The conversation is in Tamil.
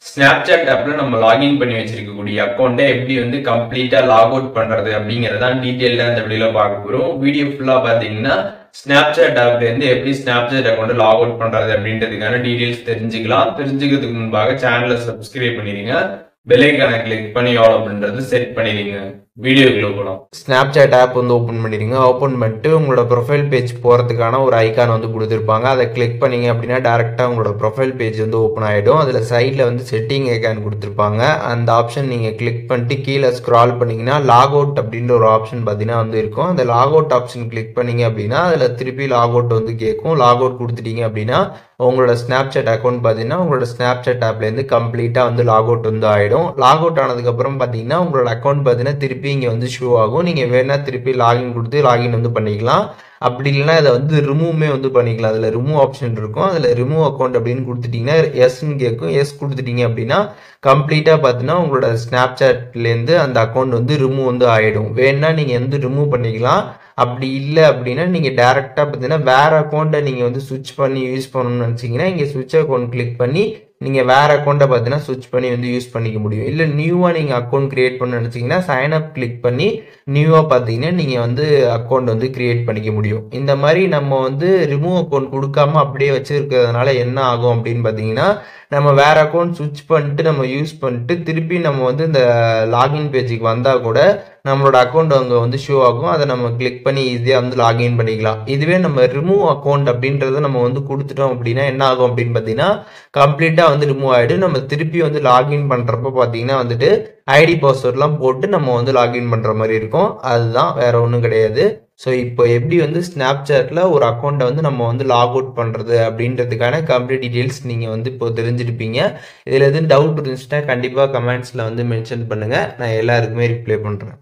ஸ்னாப்சாட் ஆப்ல நம்ம லாகின் பண்ணி வச்சிருக்கக்கூடிய அக்கௌண்ட்டை எப்படி வந்து கம்ப்ளீட்டா லாக் அவுட் பண்றது அப்படிங்கறதான் டீடைல்டா இந்த வீடியோல பார்க்க போறோம். வீடியோ ஃபுல்லா பாத்தீங்கன்னா ஸ்னாப்சாட் ஆப்ல இருந்து எப்படி ஸ்னாப்சாட் அக்கௌண்ட் லாக் அவுட் பண்றது அப்படின்றதுக்கான டீடைல்ஸ் தெரிஞ்சுக்கலாம். தெரிஞ்சுக்கிறதுக்கு முன்பாக சேனலை சப்ஸ்கிரைப் பண்ணிடுங்க. பெல் ஐகானை கிளிக் பண்ணி ஆல் அப்படின்றது செட் பண்ணிடுங்க. வீடியோக்குள்ள போகலாம். ஸ்னாப்சாட் ஆப் வந்து ஓப்பன் பண்ணிடுங்க. ஓப்பன் பண்ணிட்டு உங்களோட ப்ரொஃபைல் பேஜ் போகிறதுக்கான ஒரு ஐக்கான் வந்து கொடுத்துருப்பாங்க. அதை கிளிக் பண்ணிங்க அப்படின்னா டேரெக்டாக உங்களோட ப்ரொஃபைல் பேஜ் வந்து ஓப்பன் ஆகிடும். அதில் சைடில் வந்து செட்டிங் ஐக்கான் கொடுத்துருப்பாங்க. அந்த ஆப்ஷன் நீங்கள் கிளிக் பண்ணிட்டு கீழே ஸ்க்ரால் பண்ணிங்கன்னா லாக் அவுட் அப்படின்ற ஒரு ஆப்ஷன் பார்த்தீங்கன்னா வந்து இருக்கும். அந்த லாக் அவுட் ஆப்ஷன் கிளிக் பண்ணிங்க அப்படின்னா அதில் திருப்பி லாக் அவுட் வந்து கேட்கும். லாக் அவுட் கொடுத்துட்டீங்க அப்படின்னா உங்களோட ஸ்னாப்சாட் அக்கௌண்ட் பார்த்தீங்கன்னா உங்களோட ஸ்னாப்சாட் ஆப்லேருந்து கம்ப்ளீட்டாக வந்து லாக் அவுட் வந்து ஆகிடும். லாக் அவுட் ஆனதுக்கப்புறம் பார்த்தீங்கன்னா உங்களோட அக்கௌண்ட் பார்த்தீங்கன்னா திருப்பி இங்கே வந்து ஷோ ஆகும். நீங்கள் வேணா திருப்பி லாகின் கொடுத்து லாகின் வந்து பண்ணிக்கலாம். அப்படி இல்லைன்னா இதை வந்து ரிமூவ்மே வந்து பண்ணிக்கலாம். அதில் ரிமூவ் ஆப்ஷன் இருக்கும். அதில் ரிமூவ் அக்கௌண்ட் அப்படின்னு கொடுத்துட்டீங்கன்னா எஸ்ன்னு கேட்கும். எஸ் கொடுத்துட்டீங்க அப்படின்னா கம்ப்ளீட்டாக பார்த்தீங்கன்னா உங்களோட ஸ்னாப்சாட்லேருந்து அந்த அக்கௌண்ட் வந்து ரிமூவ் வந்து ஆகிடும். வேணா நீங்கள் வந்து ரிமூவ் பண்ணிக்கலாம். அப்படி இல்லை அப்படின்னா நீங்கள் டேரெக்டாக பார்த்தீங்கன்னா வேறு அக்கௌண்ட்டை நீங்கள் வந்து ஸ்விட்ச் பண்ணி யூஸ் பண்ணணும்னு நினச்சிங்கன்னா இங்கே ஸ்விட்ச் அக்கௌண்ட் கிளிக் பண்ணி நீங்கள் வேறு அக்கௌண்ட்டை பார்த்தீங்கன்னா ஸ்விட்ச் பண்ணி வந்து யூஸ் பண்ணிக்க முடியும். இல்லை நியூவாக நீங்கள் அக்கௌண்ட் க்ரியேட் பண்ண நினச்சிங்கன்னா சைன் அப் கிளிக் பண்ணி நியூவாக பார்த்தீங்கன்னா நீங்கள் வந்து அக்கௌண்ட் வந்து க்ரியேட் பண்ணிக்க முடியும். இந்த மாதிரி நம்ம வந்து ரிமூவ் அக்கௌண்ட் கொடுக்காம அப்படியே வச்சுருக்கிறதுனால என்ன ஆகும் அப்படின்னு பார்த்தீங்கன்னா நம்ம வேறு அக்கௌண்ட் ஸ்விட்ச் பண்ணிட்டு நம்ம யூஸ் பண்ணிட்டு திருப்பி நம்ம வந்து இந்த லாகின் பேஜுக்கு வந்தால் கூட நம்மளோட அக்கௌண்ட் அங்கே வந்து ஷோ ஆகும். அதை நம்ம கிளிக் பண்ணி ஈஸியாக வந்து லாகின் பண்ணிக்கலாம். இதுவே நம்ம ரிமூவ் அக்கௌண்ட் அப்படின்றத நம்ம வந்து கொடுத்துட்டோம் அப்படின்னா என்ன ஆகும் அப்படின்னு பார்த்தீங்கன்னா கம்ப்ளீட்டாக வந்து ரிமூவ் ஆகிடும். நம்ம திருப்பி வந்து லாகின் பண்ணுறப்ப பார்த்தீங்கன்னா வந்துட்டு ஐடி பாஸ்வேர்ட்லாம் போட்டு நம்ம வந்து லாகின் பண்ணுற மாதிரி இருக்கும். அதுதான் வேற ஒன்றும் கிடையாது. ஸோ இப்போ எப்படி வந்து ஸ்னாப்சாட்டில் ஒரு அக்கௌண்ட்டை வந்து நம்ம வந்து லாக் அவுட் பண்ணுறது அப்படின்றதுக்கான கம்ப்ளீட் டீட்டெயில்ஸ் நீங்கள் வந்து இப்போ தெரிஞ்சிருப்பீங்க. இதில் எதுவும் டவுட் இருந்துச்சுன்னா கண்டிப்பாக கமெண்ட்ஸில் வந்து மென்ஷன் பண்ணுங்கள். நான் எல்லாருக்குமே ரிப்ளை பண்ணுறேன்.